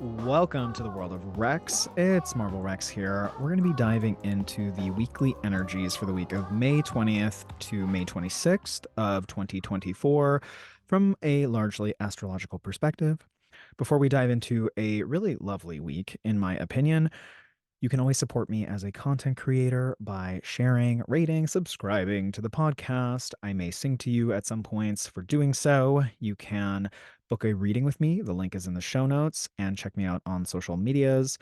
Welcome to the world of Rex. It's Marvel Rex here. We're going to be diving into the weekly energies for the week of May 20th to May 26th of 2024 from a largely astrological perspective. Before we dive into a really lovely week, in my opinion, you can always support me as a content creator by sharing, rating, subscribing to the podcast. I may sing to you at some points. For doing so, you can book a reading with me. The link is in the show notes and check me out on social medias.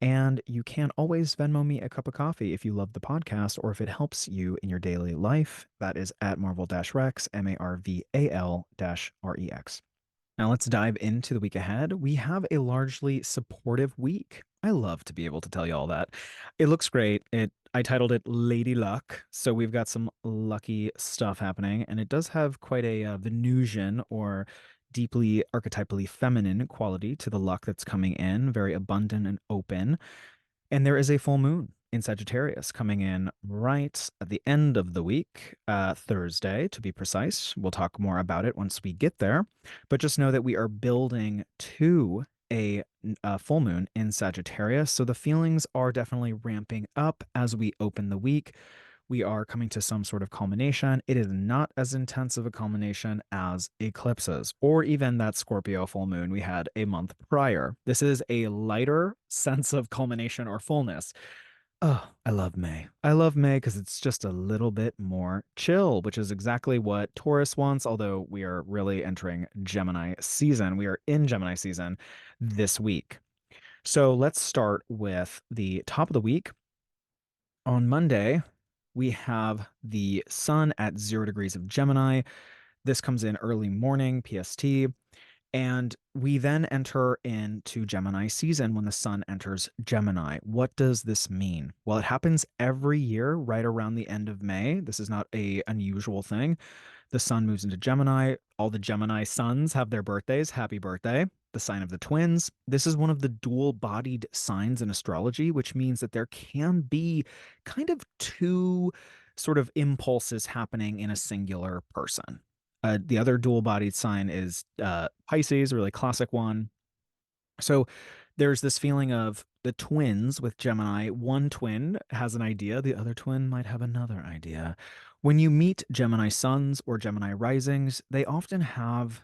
And you can always Venmo me a cup of coffee if you love the podcast or if it helps you in your daily life. That is at Marvel-Rex, Marval-Rex. Now let's dive into the week ahead. We have a largely supportive week. I love to be able to tell you all that. It looks great. I titled it Lady Luck, so we've got some lucky stuff happening, and it does have quite a Venusian or deeply archetypally feminine quality to the luck that's coming in, very abundant and open. And there is a full moon in Sagittarius coming in right at the end of the week, Thursday to be precise. We'll talk more about it once we get there. But just know that we are building to a full moon in Sagittarius. So the feelings are definitely ramping up as we open the week. We are coming to some sort of culmination. It is not as intense of a culmination as eclipses or even that Scorpio full moon we had a month prior. This is a lighter sense of culmination or fullness. Oh, I love May. I love May because it's just a little bit more chill, which is exactly what Taurus wants, although we are really entering Gemini season. We are in Gemini season this week. So let's start with the top of the week. On Monday, we have the sun at 0 degrees of Gemini. This comes in early morning PST. And we then enter into Gemini season when the sun enters Gemini. What does this mean? Well, it happens every year right around the end of May. This is not a unusual thing. The sun moves into Gemini. All the Gemini suns have their birthdays. Happy birthday. The sign of the twins. This is one of the dual-bodied signs in astrology, which means that there can be kind of two sort of impulses happening in a singular person. The other dual-bodied sign is Pisces, a really classic one. So there's this feeling of the twins with Gemini. One twin has an idea, the other twin might have another idea. When you meet Gemini suns or Gemini risings, they often have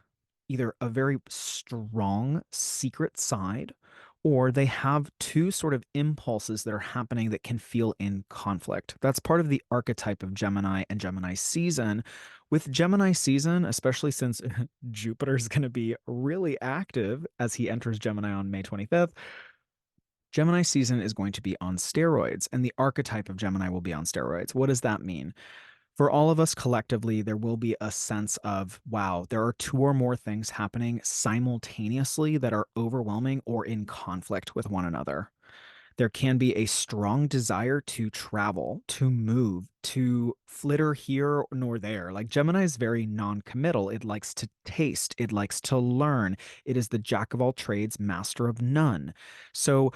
either a very strong secret side or they have two sort of impulses that are happening that can feel in conflict. That's part of the archetype of Gemini and Gemini season. With Gemini season, especially since Jupiter is going to be really active as he enters Gemini on May 25th, Gemini season is going to be on steroids, and the archetype of Gemini will be on steroids. What does that mean? For all of us collectively, there will be a sense of, wow, there are two or more things happening simultaneously that are overwhelming or in conflict with one another. There can be a strong desire to travel, to move, to flitter here nor there. Like Gemini is very non-committal. It likes to taste, it likes to learn. It is the jack of all trades, master of none. So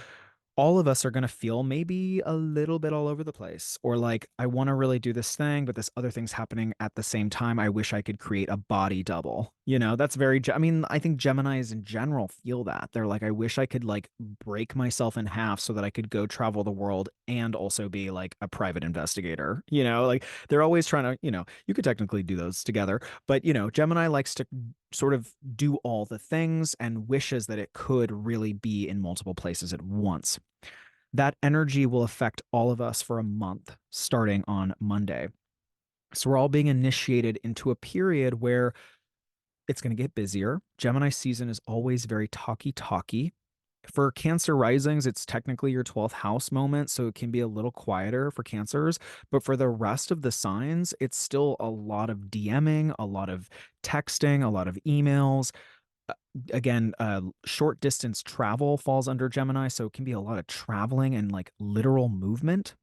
all of us are going to feel maybe a little bit all over the place, or like, I want to really do this thing, but this other thing's happening at the same time. I wish I could create a body double. That's very, I mean, I think Geminis in general feel that. They're like, I wish I could like break myself in half so that I could go travel the world and also be like a private investigator. Like they're always trying to, you could technically do those together, but Gemini likes to sort of do all the things and wishes that it could really be in multiple places at once. That energy will affect all of us for a month starting on Monday. So we're all being initiated into a period where it's going to get busier. Gemini season is always very talky. For Cancer risings, it's technically your 12th house moment, so it can be a little quieter for Cancers. But for the rest of the signs, it's still a lot of DMing, a lot of texting, a lot of emails. Again, short distance travel falls under Gemini, so it can be a lot of traveling and like literal movement.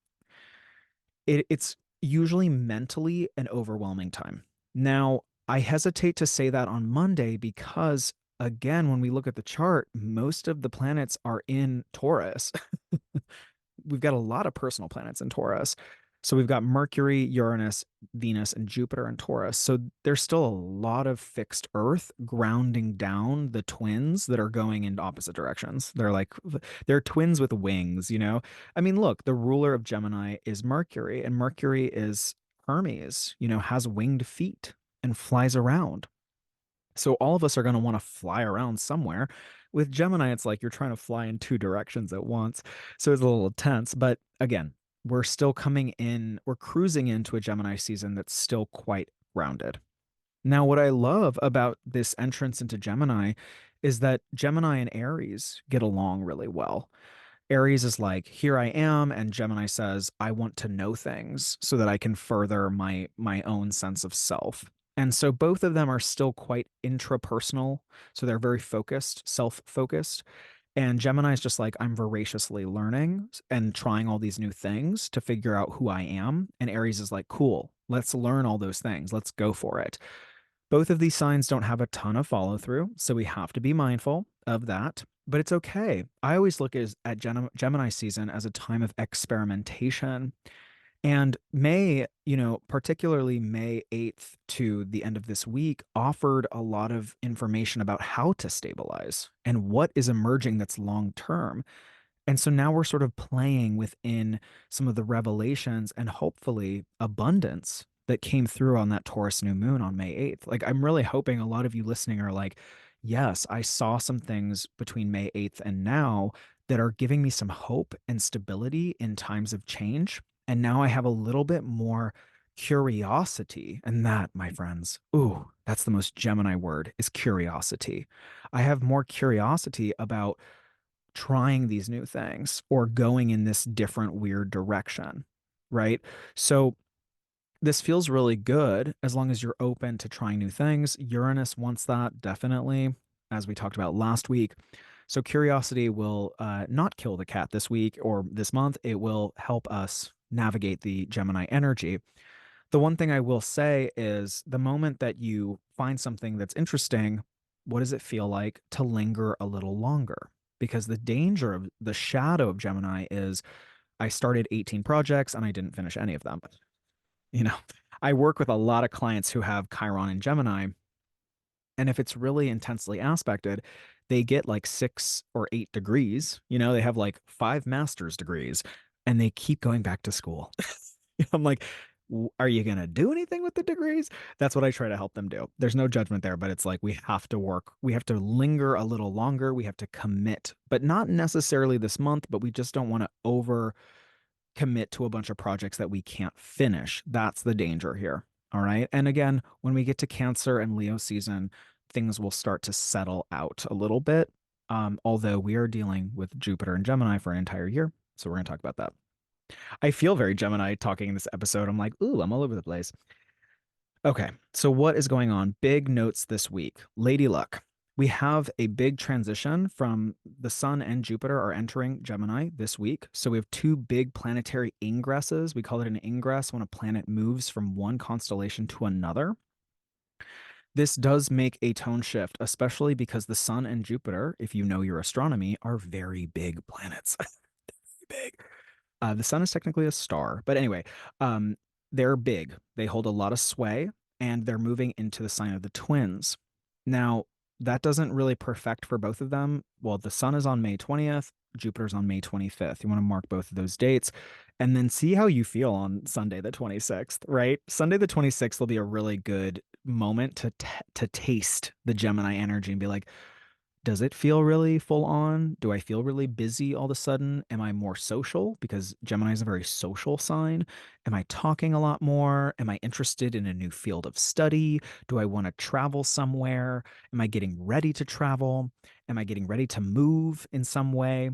It's usually mentally an overwhelming time. Now, I hesitate to say that on Monday because, again, when we look at the chart, most of the planets are in Taurus. We've got a lot of personal planets in Taurus. So we've got Mercury, Uranus, Venus, and Jupiter and Taurus. So there's still a lot of fixed Earth grounding down the twins that are going in opposite directions. They're twins with wings, you know? I mean, look, the ruler of Gemini is Mercury, and Mercury is Hermes, has winged feet and flies around. So all of us are going to want to fly around somewhere. With Gemini, it's like you're trying to fly in two directions at once. So it's a little tense. But again, we're cruising into a Gemini season that's still quite grounded. Now, what I love about this entrance into Gemini is that Gemini and Aries get along really well. Aries is like, here I am, and Gemini says, I want to know things so that I can further my own sense of self. And so both of them are still quite intrapersonal. So they're very focused, self-focused. And Gemini is just like, I'm voraciously learning and trying all these new things to figure out who I am. And Aries is like, cool, let's learn all those things. Let's go for it. Both of these signs don't have a ton of follow through, so we have to be mindful of that. But it's okay. I always look at Gemini season as a time of experimentation. And May, particularly May 8th to the end of this week, offered a lot of information about how to stabilize and what is emerging that's long term. And so now we're sort of playing within some of the revelations and hopefully abundance that came through on that Taurus new moon on May 8th. Like, I'm really hoping a lot of you listening are like, yes, I saw some things between May 8th and now that are giving me some hope and stability in times of change. And now I have a little bit more curiosity. And that, my friends, ooh, that's the most Gemini word is curiosity. I have more curiosity about trying these new things or going in this different weird direction, right? So this feels really good as long as you're open to trying new things. Uranus wants that definitely, as we talked about last week. So curiosity will not kill the cat this week or this month. It will help us navigate the Gemini energy. The one thing I will say is the moment that you find something that's interesting, what does it feel like to linger a little longer? Because the danger of the shadow of Gemini is I started 18 projects and I didn't finish any of them. You know, I work with a lot of clients who have Chiron and Gemini, and if it's really intensely aspected, they get like 6 or 8 degrees. They have like 5 master's degrees and they keep going back to school. I'm like, are you going to do anything with the degrees? That's what I try to help them do. There's no judgment there, but it's like we have to work. We have to linger a little longer. We have to commit, but not necessarily this month, but we just don't want to over commit to a bunch of projects that we can't finish. That's the danger here. All right. And again, when we get to Cancer and Leo season, things will start to settle out a little bit. Although we are dealing with Jupiter and Gemini for an entire year. So we're going to talk about that. I feel very Gemini talking in this episode. I'm like, ooh, I'm all over the place. Okay, so what is going on? Big notes this week. Lady Luck. We have a big transition from the Sun and Jupiter are entering Gemini this week. So we have two big planetary ingresses. We call it an ingress when a planet moves from one constellation to another. This does make a tone shift, especially because the Sun and Jupiter, if you know your astronomy, are very big planets. Big. The sun is technically a star, but anyway, um, they're big. They hold a lot of sway, and they're moving into the sign of the twins. Now, that doesn't really perfect for both of them. Well, the sun is on May 20th, Jupiter's on May 25th. You want to mark both of those dates and then see how you feel on Sunday the 26th, right? Sunday the 26th will be a really good moment to taste the Gemini energy and be like, does it feel really full on? Do I feel really busy all of a sudden? Am I more social? Because Gemini is a very social sign. Am I talking a lot more? Am I interested in a new field of study? Do I want to travel somewhere? Am I getting ready to travel? Am I getting ready to move in some way?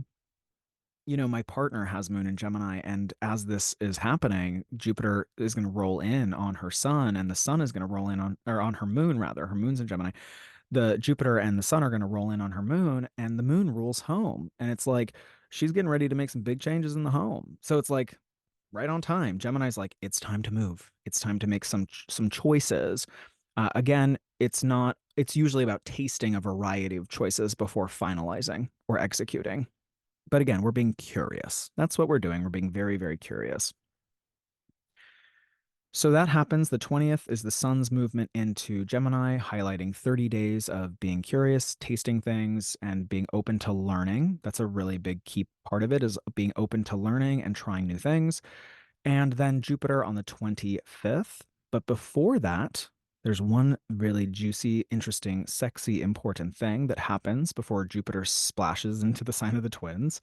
My partner has moon in Gemini, and as this is happening, Jupiter is going to roll in on her sun, and the sun is going to roll in on, or on her moon, rather. Her moon's in Gemini. The Jupiter and the sun are going to roll in on her moon, and the moon rules home. And it's like she's getting ready to make some big changes in the home. So it's like right on time. Gemini's like, it's time to move. It's time to make some choices. Again, it's usually about tasting a variety of choices before finalizing or executing. But again, we're being curious. That's what we're doing. We're being very, very curious. So that happens. The 20th is the sun's movement into Gemini, highlighting 30 days of being curious, tasting things, and being open to learning. That's a really big key part of it is being open to learning and trying new things. And then Jupiter on the 25th. But before that, there's one really juicy, interesting, sexy, important thing that happens before Jupiter splashes into the sign of the twins.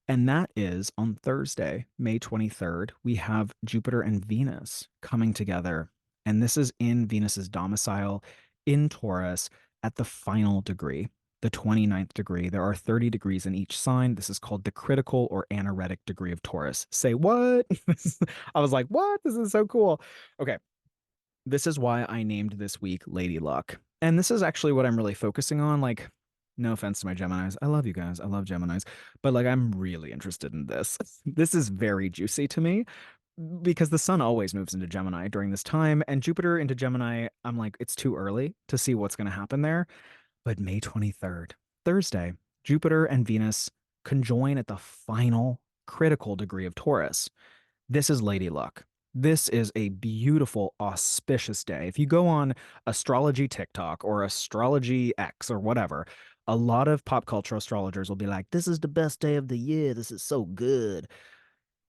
And that is on Thursday, May 23rd, we have Jupiter and Venus coming together. And this is in Venus's domicile in Taurus at the final degree, the 29th degree. There are 30 degrees in each sign. This is called the critical or anaretic degree of Taurus. Say what? I was like, what? This is so cool. Okay. This is why I named this week Lady Luck. And this is actually what I'm really focusing on. Like, no offense to my Geminis. I love you guys. I love Geminis. But like, I'm really interested in this. This is very juicy to me because the sun always moves into Gemini during this time. And Jupiter into Gemini, I'm like, it's too early to see what's going to happen there. But May 23rd, Thursday, Jupiter and Venus conjoin at the final critical degree of Taurus. This is Lady Luck. This is a beautiful, auspicious day. If you go on astrology TikTok or astrology X or whatever, a lot of pop culture astrologers will be like, this is the best day of the year. This is so good.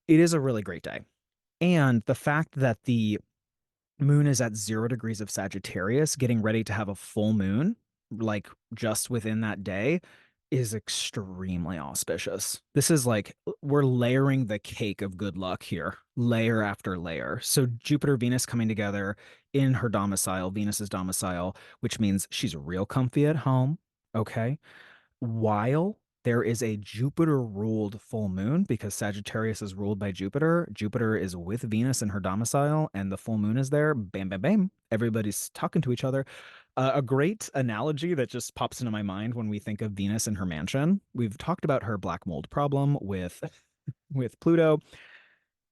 It is a really great day. And the fact that the moon is at 0 degrees of Sagittarius, getting ready to have a full moon, like just within that day, is extremely auspicious. This is like we're layering the cake of good luck here, layer after layer. So Jupiter, Venus coming together in her domicile, Venus's domicile, which means she's real comfy at home. Okay, while there is a Jupiter ruled full moon because Sagittarius is ruled by Jupiter. Jupiter is with Venus in her domicile, and the full moon is there. Bam, bam, bam. Everybody's talking to each other. A great analogy that just pops into my mind when we think of Venus and her mansion. We've talked about her black mold problem with Pluto.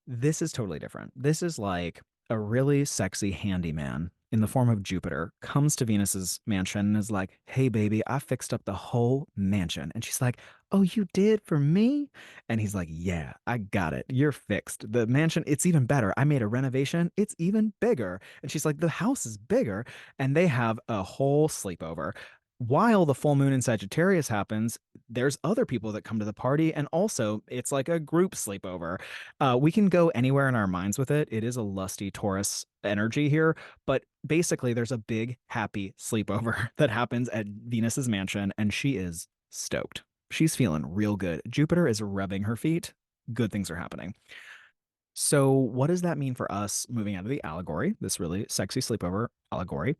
This is totally different. This is like a really sexy handyman in the form of Jupiter comes to Venus's mansion and is like, "Hey, baby, I fixed up the whole mansion." And she's like, "Oh, you did for me?" And he's like, "Yeah, I got it. You're fixed. The mansion, it's even better. I made a renovation. It's even bigger." And she's like, "The house is bigger." And they have a whole sleepover. While the full moon in Sagittarius happens, there's other people that come to the party, and also it's like a group sleepover. We can go anywhere in our minds with it. It is a lusty Taurus energy here, but basically, there's a big happy sleepover that happens at Venus's mansion, and she is stoked. She's feeling real good. Jupiter is rubbing her feet. Good things are happening. So, what does that mean for us moving out of the allegory, this really sexy sleepover allegory?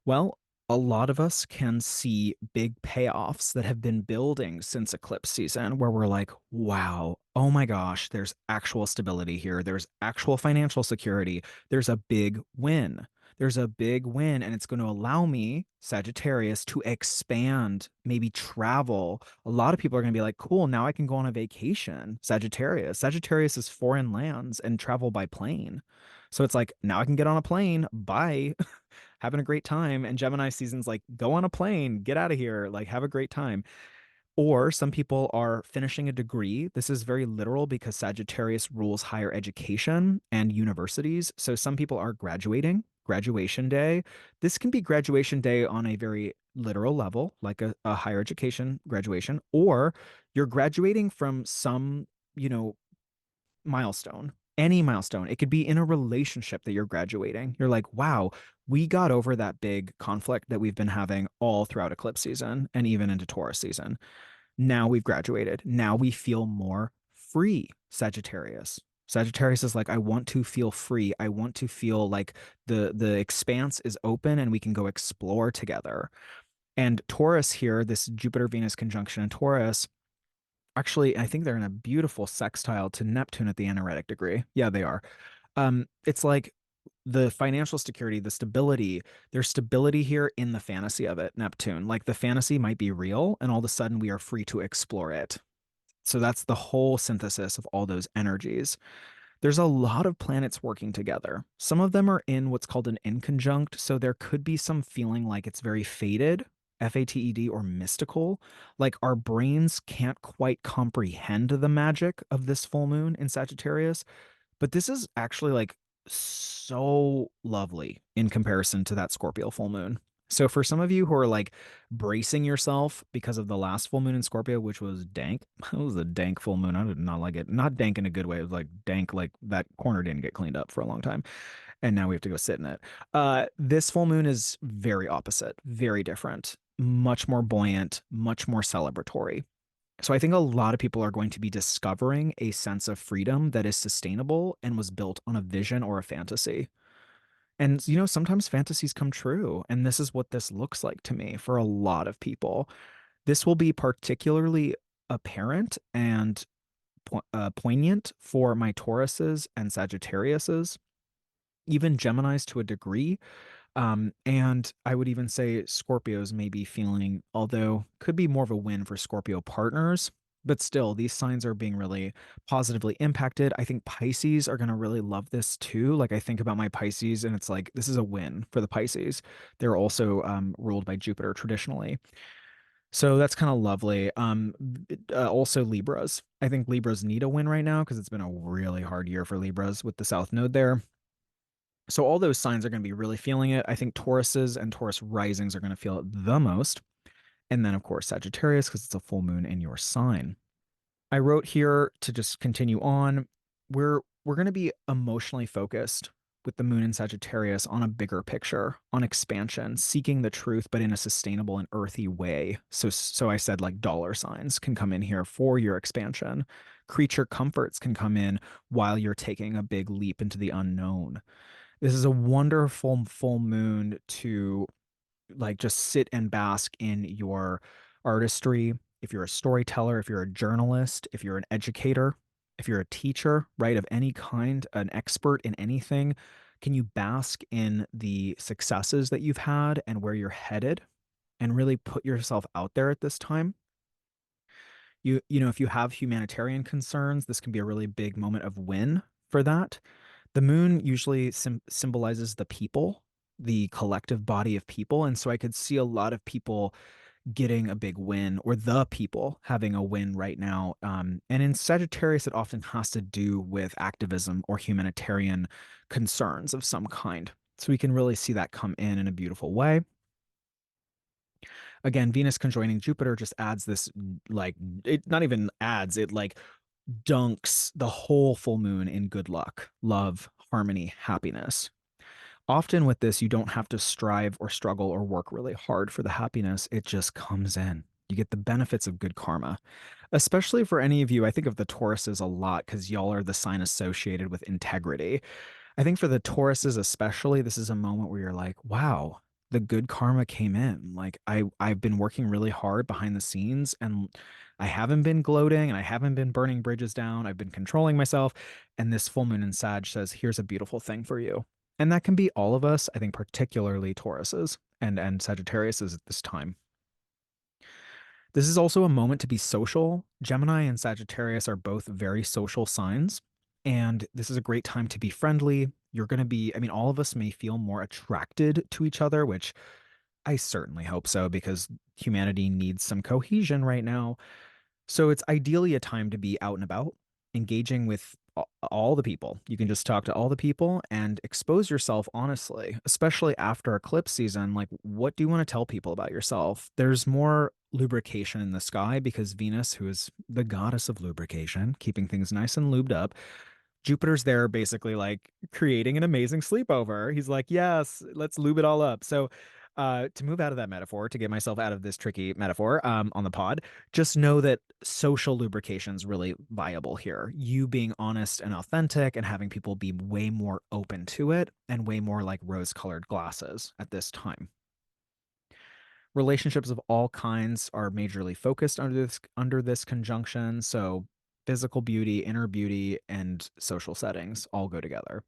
Well, a lot of us can see big payoffs that have been building since eclipse season where we're like, wow, oh my gosh, there's actual stability here. There's actual financial security. There's a big win. There's a big win, and it's going to allow me, Sagittarius, to expand, maybe travel. A lot of people are going to be like, cool, now I can go on a vacation. Sagittarius. Sagittarius is foreign lands and travel by plane. So it's like, now I can get on a plane. Bye. Having a great time. And Gemini season's like, go on a plane, get out of here, like have a great time. Or some people are finishing a degree. This is very literal because Sagittarius rules higher education and universities. So some people are graduating, graduation day. This can be graduation day on a very literal level, like a higher education graduation, or you're graduating from some, you know, milestone, any milestone. It could be in a relationship that you're graduating. You're like, wow, we got over that big conflict that we've been having all throughout eclipse season and even into Taurus season. Now we've graduated. Now we feel more free, Sagittarius. Sagittarius is like, I want to feel free. I want to feel like the expanse is open and we can go explore together. And Taurus here, this Jupiter Venus conjunction in Taurus, actually, I think they're in a beautiful sextile to Neptune at the anaretic degree. Yeah, they are. It's like the financial security, the stability, there's stability here in the fantasy of it, Neptune. Like the fantasy might be real, and all of a sudden we are free to explore it. So that's the whole synthesis of all those energies. There's a lot of planets working together. Some of them are in what's called an inconjunct, so there could be some feeling like it's very fated, fated, or mystical. Like our brains can't quite comprehend the magic of this full moon in Sagittarius, but this is actually like so lovely in comparison to that Scorpio full moon. So for some of you who are like bracing yourself because of the last full moon in Scorpio, which was dank, it was a dank full moon. I did not like it. Not dank in a good way. It was like dank, like that corner didn't get cleaned up for a long time. And now we have to go sit in it. This full moon is very opposite, very different, much more buoyant, much more celebratory. So I think a lot of people are going to be discovering a sense of freedom that is sustainable and was built on a vision or a fantasy. And sometimes fantasies come true, and this is what this looks like to me for a lot of people. This will be particularly apparent and poignant for my Tauruses and Sagittariuses, even Geminis to a degree. And I would even say Scorpios may be feeling, although could be more of a win for Scorpio partners, but still, these signs are being really positively impacted. I think Pisces are going to really love this too. Like I think about my Pisces, and it's like this is a win for the Pisces. They're also ruled by Jupiter traditionally. So that's kind of lovely. Also Libras. I think Libras need a win right now because it's been a really hard year for Libras with the South Node there. So all those signs are going to be really feeling it. I think Tauruses and Taurus risings are going to feel it the most. And then, of course, Sagittarius, because it's a full moon in your sign. I wrote here to just continue on. We're going to be emotionally focused with the moon in Sagittarius on a bigger picture, on expansion, seeking the truth, but in a sustainable and earthy way. So I said like dollar signs can come in here for your expansion. Creature comforts can come in while you're taking a big leap into the unknown. This is a wonderful full moon to like just sit and bask in your artistry. If you're a storyteller, if you're a journalist, if you're an educator, if you're a teacher, right, of any kind, an expert in anything, can you bask in the successes that you've had and where you're headed and really put yourself out there at this time? If you have humanitarian concerns, this can be a really big moment of win for that. The moon usually symbolizes the people, the collective body of people. And so I could see a lot of people getting a big win or the people having a win right now. And in Sagittarius, it often has to do with activism or humanitarian concerns of some kind. So we can really see that come in a beautiful way. Again, Venus conjoining Jupiter just adds this, like, it not even adds, it like dunks the whole full moon in good luck, love, harmony, happiness. Often with this, you don't have to strive or struggle or work really hard for the happiness. It just comes in. You get the benefits of good karma, especially for any of you. I think of the Tauruses a lot because y'all are the sign associated with integrity. I think for the Tauruses especially, this is a moment where you're like, wow, the good karma came in. Like I've been working really hard behind the scenes and I haven't been gloating and I haven't been burning bridges down. I've been controlling myself. And this full moon in Sag says, here's a beautiful thing for you. And that can be all of us, I think particularly Tauruses and Sagittariuses at this time. This is also a moment to be social. Gemini and Sagittarius are both very social signs, and this is a great time to be friendly. You're going to be, I mean, all of us may feel more attracted to each other, which I certainly hope so because humanity needs some cohesion right now. So it's ideally a time to be out and about, engaging with all the people. You can just talk to all the people and expose yourself honestly, especially after eclipse season. Like, what do you want to tell people about yourself? There's more lubrication in the sky because Venus, who is the goddess of lubrication, keeping things nice and lubed up, Jupiter's there basically like creating an amazing sleepover. He's like, yes, let's lube it all up. So, to move out of that metaphor, to get myself out of this tricky metaphor, on the pod, just know that social lubrication is really viable here. You being honest and authentic and having people be way more open to it and way more like rose-colored glasses at this time. Relationships of all kinds are majorly focused under this conjunction. So physical beauty, inner beauty, and social settings all go together.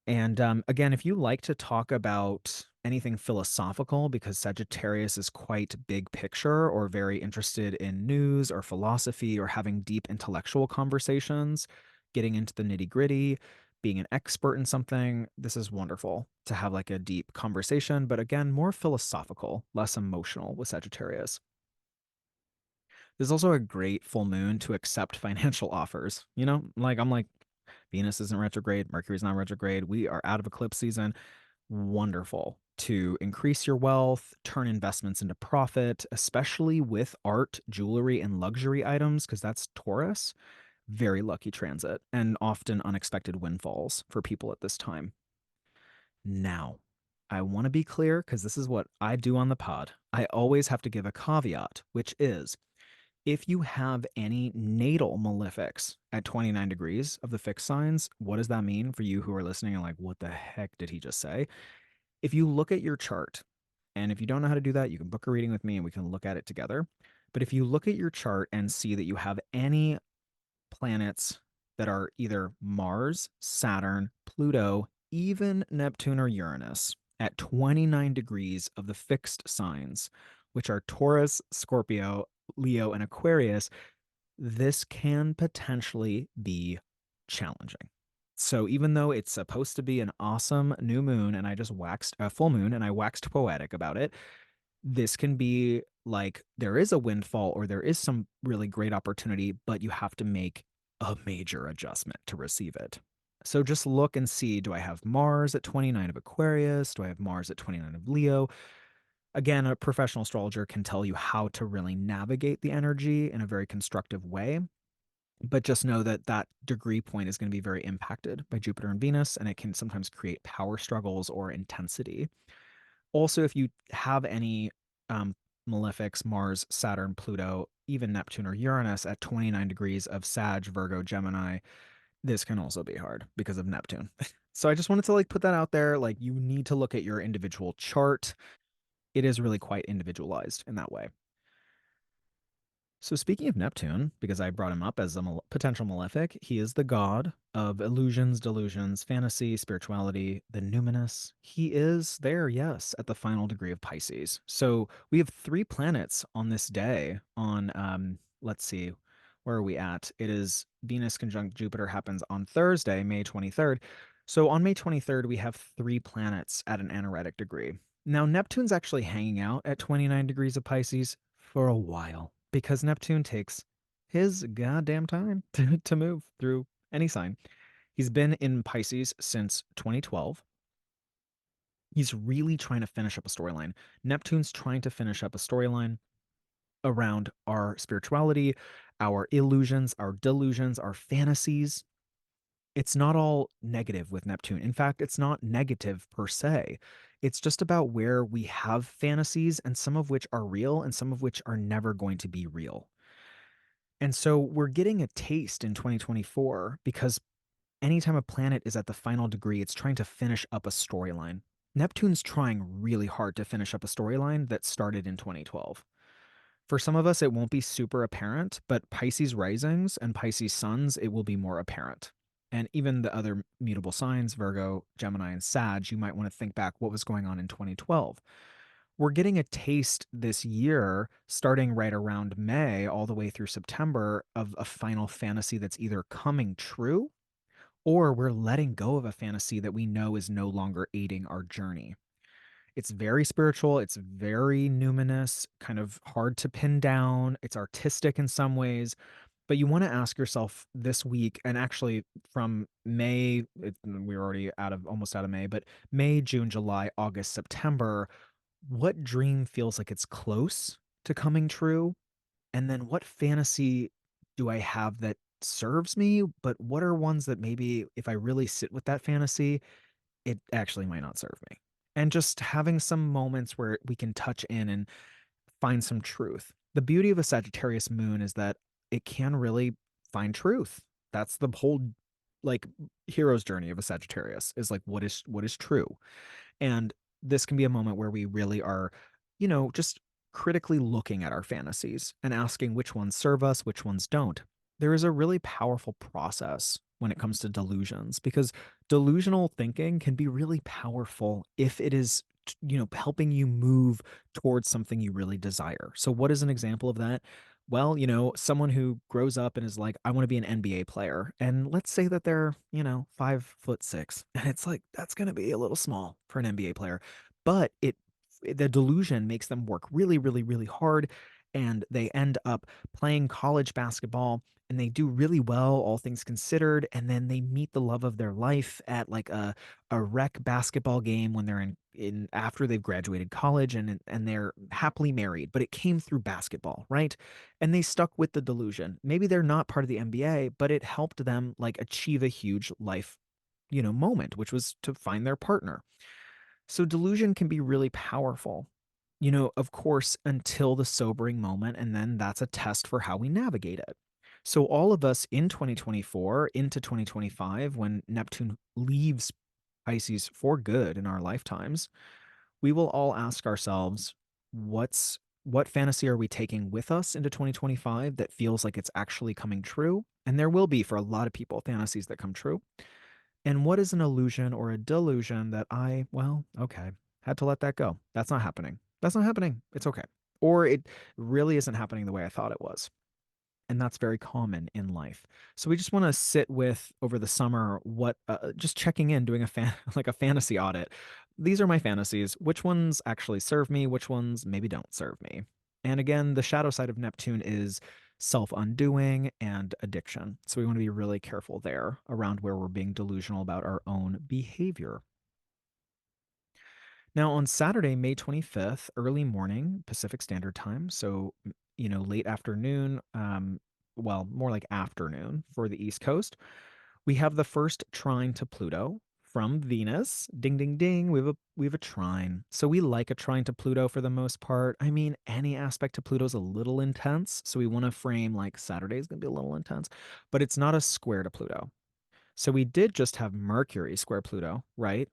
And again, if you like to talk about anything philosophical, because Sagittarius is quite big picture or very interested in news or philosophy or having deep intellectual conversations, getting into the nitty gritty, being an expert in something, this is wonderful to have like a deep conversation. But again, more philosophical, less emotional with Sagittarius. There's also a great full moon to accept financial offers. Like I'm like, Venus isn't retrograde, Mercury's not retrograde. We are out of eclipse season. Wonderful to increase your wealth, turn investments into profit, especially with art, jewelry, and luxury items, because that's Taurus. Very lucky transit and often unexpected windfalls for people at this time. Now, I want to be clear because this is what I do on the pod. I always have to give a caveat, which is if you have any natal malefics at 29 degrees of the fixed signs, what does that mean for you who are listening and like, what the heck did he just say? If you look at your chart, and if you don't know how to do that, you can book a reading with me and we can look at it together. But if you look at your chart and see that you have any planets that are either Mars, Saturn, Pluto, even Neptune or Uranus at 29 degrees of the fixed signs, which are Taurus, Scorpio, Leo, and Aquarius, this can potentially be challenging. So even though it's supposed to be an awesome new moon and I just waxed a full moon and I waxed poetic about it, this can be like there is a windfall or there is some really great opportunity, but you have to make a major adjustment to receive it. So just look and see, do I have Mars at 29 of Aquarius? Do I have Mars at 29 of Leo? Again, a professional astrologer can tell you how to really navigate the energy in a very constructive way. But just know that that degree point is going to be very impacted by Jupiter and Venus, and it can sometimes create power struggles or intensity. Also, if you have any um, malefics, Mars, Saturn, Pluto, even Neptune or Uranus at 29 degrees of Sag, Virgo, Gemini, this can also be hard because of Neptune. So I just wanted to like put that out there. Like you need to look at your individual chart. It is really quite individualized in that way. So speaking of Neptune, because I brought him up as a potential malefic, he is the god of illusions, delusions, fantasy, spirituality, the numinous. He is there, yes, at the final degree of Pisces. So we have three planets on this day on let's see, where are we at? It is Venus conjunct Jupiter happens on Thursday, May 23rd. So on May 23rd, we have three planets at an anaretic degree. Now, Neptune's actually hanging out at 29 degrees of Pisces for a while because Neptune takes his goddamn time to move through any sign. He's been in Pisces since 2012. He's really trying to finish up a storyline. Neptune's trying to finish up a storyline around our spirituality, our illusions, our delusions, our fantasies. It's not all negative with Neptune. In fact, it's not negative per se. It's just about where we have fantasies and some of which are real and some of which are never going to be real. And so we're getting a taste in 2024 because anytime a planet is at the final degree, it's trying to finish up a storyline. Neptune's trying really hard to finish up a storyline that started in 2012. For some of us, it won't be super apparent, but Pisces risings and Pisces suns, it will be more apparent. And even the other mutable signs, Virgo, Gemini, and Sag, you might want to think back what was going on in 2012. We're getting a taste this year, starting right around May, all the way through September, of a final fantasy that's either coming true or we're letting go of a fantasy that we know is no longer aiding our journey. It's very spiritual. It's very numinous, kind of hard to pin down. It's artistic in some ways, but you want to ask yourself this week, and actually from May, we're already almost out of May, but May, June, July, August, September, what dream feels like it's close to coming true? And then what fantasy do I have that serves me? But what are ones that maybe if I really sit with that fantasy, it actually might not serve me? And just having some moments where we can touch in and find some truth. The beauty of a Sagittarius moon is that it can really find truth. That's the whole like hero's journey of a Sagittarius is like what is true. And this can be a moment where we really are, just critically looking at our fantasies and asking which ones serve us, which ones don't. There is a really powerful process when it comes to delusions because delusional thinking can be really powerful if it is, helping you move towards something you really desire. So, what is an example of that? Well, someone who grows up and is like, I want to be an NBA player. And let's say that they're, 5'6". And it's like, that's going to be a little small for an NBA player. But the delusion makes them work really, really, really hard. and they end up playing college basketball and they do really well, all things considered. And then they meet the love of their life at like a rec basketball game when they're in after they've graduated college and they're happily married, but it came through basketball, right? And they stuck with the delusion. Maybe they're not part of the NBA, but it helped them like achieve a huge life, moment, which was to find their partner. So delusion can be really powerful. Of course, until the sobering moment, and then that's a test for how we navigate it. So, all of us in 2024 into 2025, when Neptune leaves Pisces for good in our lifetimes, we will all ask ourselves, what fantasy are we taking with us into 2025 that feels like it's actually coming true? And there will be, for a lot of people, fantasies that come true. And what is an illusion or a delusion that well, okay, had to let that go. That's not happening. That's not happening. It's okay. Or it really isn't happening the way I thought it was. And that's very common in life. So we just want to sit with over the summer just checking in, doing a like a fantasy audit. These are my fantasies. Which ones actually serve me? Which ones maybe don't serve me? And again, the shadow side of Neptune is self-undoing and addiction. So we want to be really careful there around where we're being delusional about our own behavior. Now, on Saturday, May 25th, early morning Pacific Standard Time, so late afternoon, well, more like afternoon for the East Coast, we have the first trine to Pluto from Venus. Ding ding ding, we have a trine. So we like a trine to Pluto for the most part. I mean, any aspect to Pluto's a little intense, so we want to frame like Saturday is going to be a little intense, but it's not a square to Pluto. So we did just have Mercury square Pluto, right?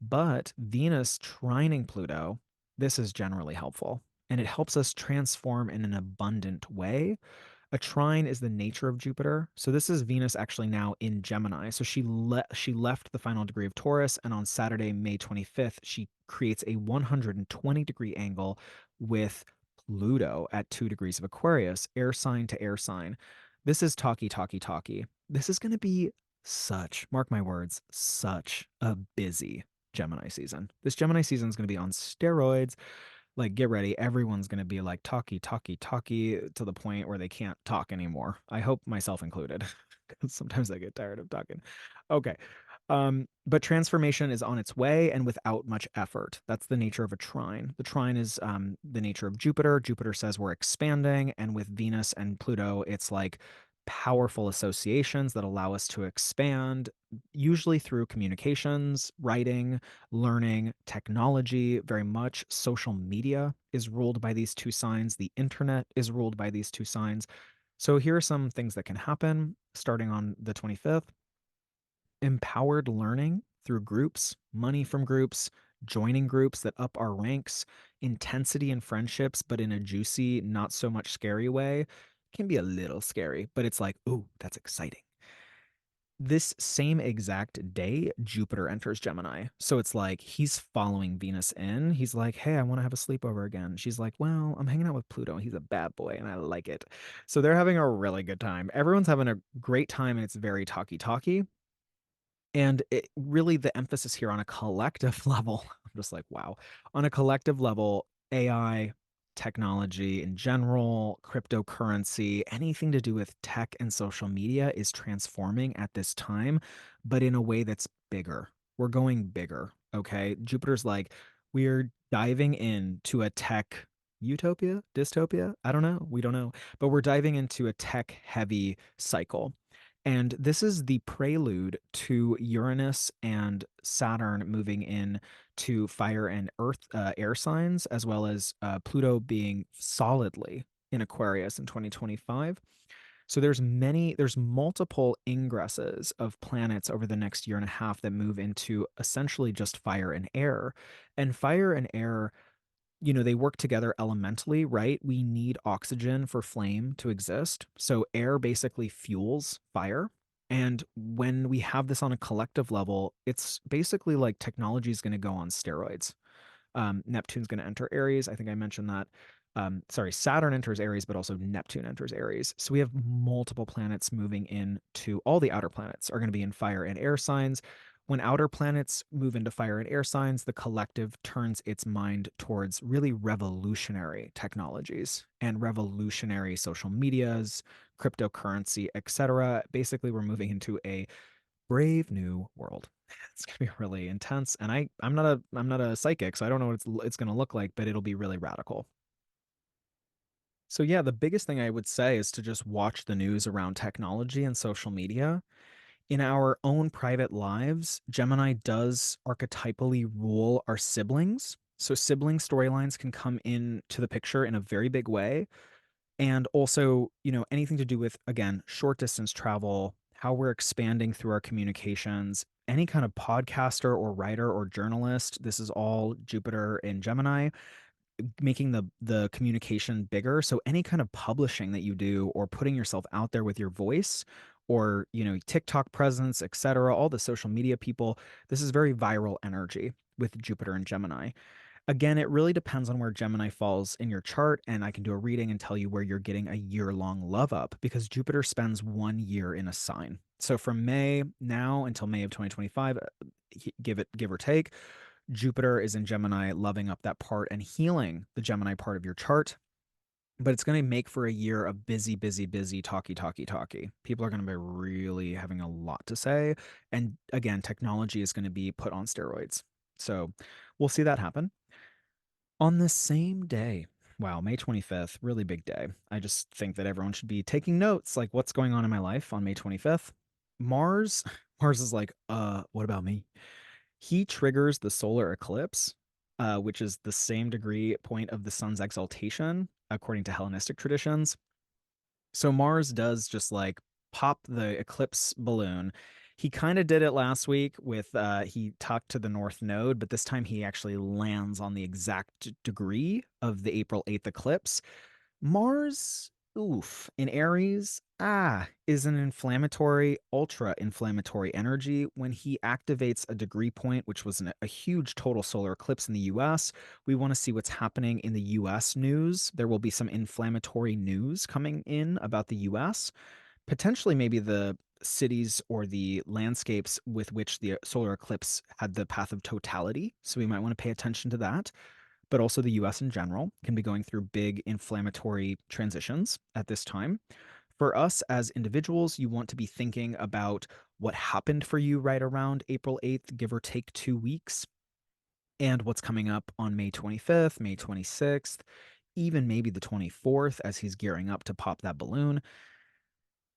But Venus trining Pluto, this is generally helpful. And it helps us transform in an abundant way. A trine is the nature of Jupiter. So this is Venus actually now in Gemini. So she left the final degree of Taurus, and on Saturday, May 25th, she creates a 120-degree angle with Pluto at 2 degrees of Aquarius, air sign to air sign. This is talky, talky, talky. This is going to be mark my words, such a busy Gemini season. This Gemini season is going to be on steroids. Like, get ready. Everyone's going to be like talky, talky, talky to the point where they can't talk anymore. I hope myself included, because sometimes I get tired of talking. Okay. But transformation is on its way and without much effort. That's the nature of a trine. The trine is the nature of Jupiter. Jupiter says we're expanding, and with Venus and Pluto, it's like powerful associations that allow us to expand, usually through communications, writing, learning, technology, very much. Social media is ruled by these two signs. The internet is ruled by these two signs. So here are some things that can happen starting on the 25th. Empowered learning through groups, money from groups, joining groups that up our ranks, intensity in friendships, but in a juicy, not so much scary way. Can be a little scary, but it's like, ooh, that's exciting. This same exact day, Jupiter enters Gemini. So it's like he's following Venus in. He's like, hey, I want to have a sleepover again. She's like, well, I'm hanging out with Pluto. He's a bad boy and I like it. So they're having a really good time. Everyone's having a great time and it's very talky talky. And really, the emphasis here on a collective level, I'm just like, wow, on a collective level, AI, technology in general, cryptocurrency, anything to do with tech and social media is transforming at this time, but in a way that's bigger. We're going bigger. Okay. Jupiter's like, we're diving into a tech utopia, dystopia. I don't know. We don't know. But we're diving into a tech heavy cycle. And this is the prelude to Uranus and Saturn moving in to fire and earth air signs, as well as Pluto being solidly in Aquarius in 2025. So there's multiple ingresses of planets over the next year and a half that move into essentially just fire and air. And fire and air, they work together elementally, right? We need oxygen for flame to exist. So air basically fuels fire. And when we have this on a collective level, it's basically like technology is going to go on steroids. Neptune's going to enter Aries. I think I mentioned that. Sorry, Saturn enters Aries, but also Neptune enters Aries. So we have multiple planets moving in to all the outer planets are going to be in fire and air signs. When outer planets move into fire and air signs, the collective turns its mind towards really revolutionary technologies and revolutionary social medias, cryptocurrency, etc. Basically, we're moving into a brave new world. It's gonna be really intense, and I'm not a psychic, so I don't know what it's gonna look like, but it'll be really radical. So yeah, the biggest thing I would say is to just watch the news around technology and social media. In our own private lives, Gemini does archetypally rule our siblings. So sibling storylines can come into the picture in a very big way. And also, anything to do with, again, short distance travel, how we're expanding through our communications, any kind of podcaster or writer or journalist. This is all Jupiter in Gemini, making the communication bigger. So any kind of publishing that you do or putting yourself out there with your voice or, TikTok presence, etc., all the social media people, this is very viral energy with Jupiter and Gemini. Again, it really depends on where Gemini falls in your chart, and I can do a reading and tell you where you're getting a year-long love up because Jupiter spends 1 year in a sign. So from May now until May of 2025, give or take, Jupiter is in Gemini, loving up that part and healing the Gemini part of your chart. But it's going to make for a year of busy, busy, busy, talky, talky, talky. People are going to be really having a lot to say. And again, technology is going to be put on steroids. So we'll see that happen. On the same day, wow, May 25th, really big day. I just think that everyone should be taking notes, like what's going on in my life on May 25th. Mars, Mars is like, what about me? He triggers the solar eclipse, which is the same degree point of the sun's exaltation, according to Hellenistic traditions. So Mars does just like pop the eclipse balloon. He kind of did it last week with he talked to the North Node, but this time he actually lands on the exact degree of the April 8th eclipse. Mars, oof, in Aries, is an inflammatory, ultra inflammatory energy. When he activates a degree point, which was a huge total solar eclipse in the US, we want to see what's happening in the US news. There will be some inflammatory news coming in about the US, potentially maybe the cities or the landscapes with which the solar eclipse had the path of totality. So we might want to pay attention to that, but also the US in general can be going through big inflammatory transitions at this time. For us as individuals, you want to be thinking about what happened for you right around April 8th, give or take 2 weeks, and what's coming up on May 25th, May 26th, even maybe the 24th as he's gearing up to pop that balloon.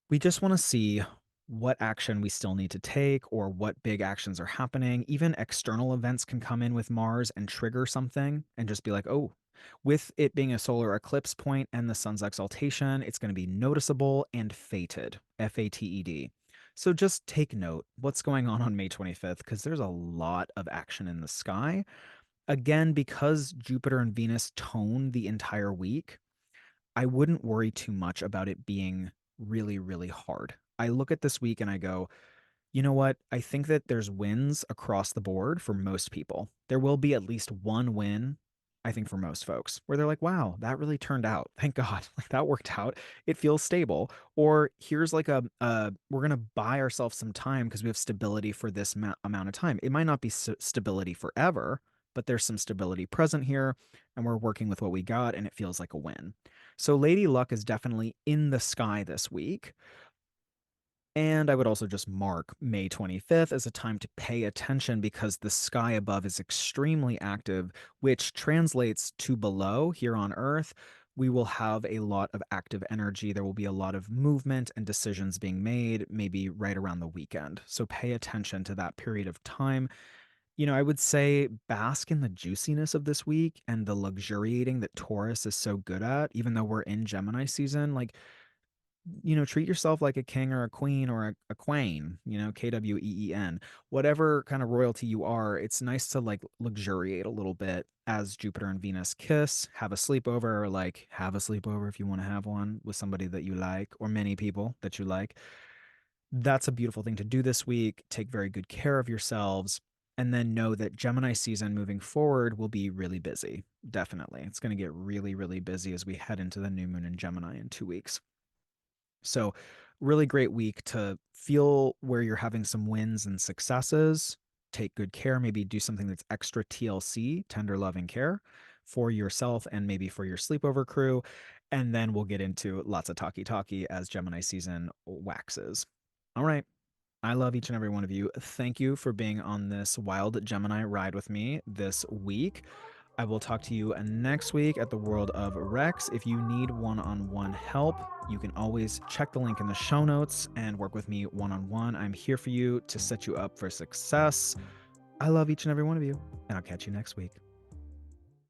We just want to see what action we still need to take or what big actions are happening. Even external events can come in with Mars and trigger something and just be like, oh, with it being a solar eclipse point and the sun's exaltation, it's going to be noticeable and fated, Fated. So just take note what's going on May 25th because there's a lot of action in the sky. Again, because Jupiter and Venus tone the entire week, I wouldn't worry too much about it being really, really hard. I look at this week and I go, you know what? I think that there's wins across the board for most people. There will be at least one win, I think, for most folks, where they're like, wow, that really turned out. Thank God. Like that worked out. It feels stable. Or here's like we're going to buy ourselves some time because we have stability for this amount of time. It might not be stability forever, but there's some stability present here. And we're working with what we got and it feels like a win. So Lady Luck is definitely in the sky this week. And I would also just mark May 25th as a time to pay attention because the sky above is extremely active, which translates to below here on Earth. We will have a lot of active energy. There will be a lot of movement and decisions being made, maybe right around the weekend. So pay attention to that period of time. I would say bask in the juiciness of this week and the luxuriating that Taurus is so good at, even though we're in Gemini season. Like, treat yourself like a king or a queen or a queen, Queen, whatever kind of royalty you are. It's nice to like luxuriate a little bit as Jupiter and Venus kiss, have a sleepover, or like have a sleepover if you want to have one with somebody that you like or many people that you like. That's a beautiful thing to do this week. Take very good care of yourselves. And then know that Gemini season moving forward will be really busy. Definitely. It's going to get really, really busy as we head into the new moon in Gemini in 2 weeks. So, really great week to feel where you're having some wins and successes take good care, maybe do something that's extra TLC, tender loving care for yourself and maybe for your sleepover crew. And then we'll get into lots of talkie as Gemini season waxes. All right. I love each and every one of you. Thank you for being on this wild Gemini ride with me this week. I will talk to you next week at the World of Rex. If you need one-on-one help, you can always check the link in the show notes and work with me one-on-one. I'm here for you to set you up for success. I love each and every one of you, and I'll catch you next week.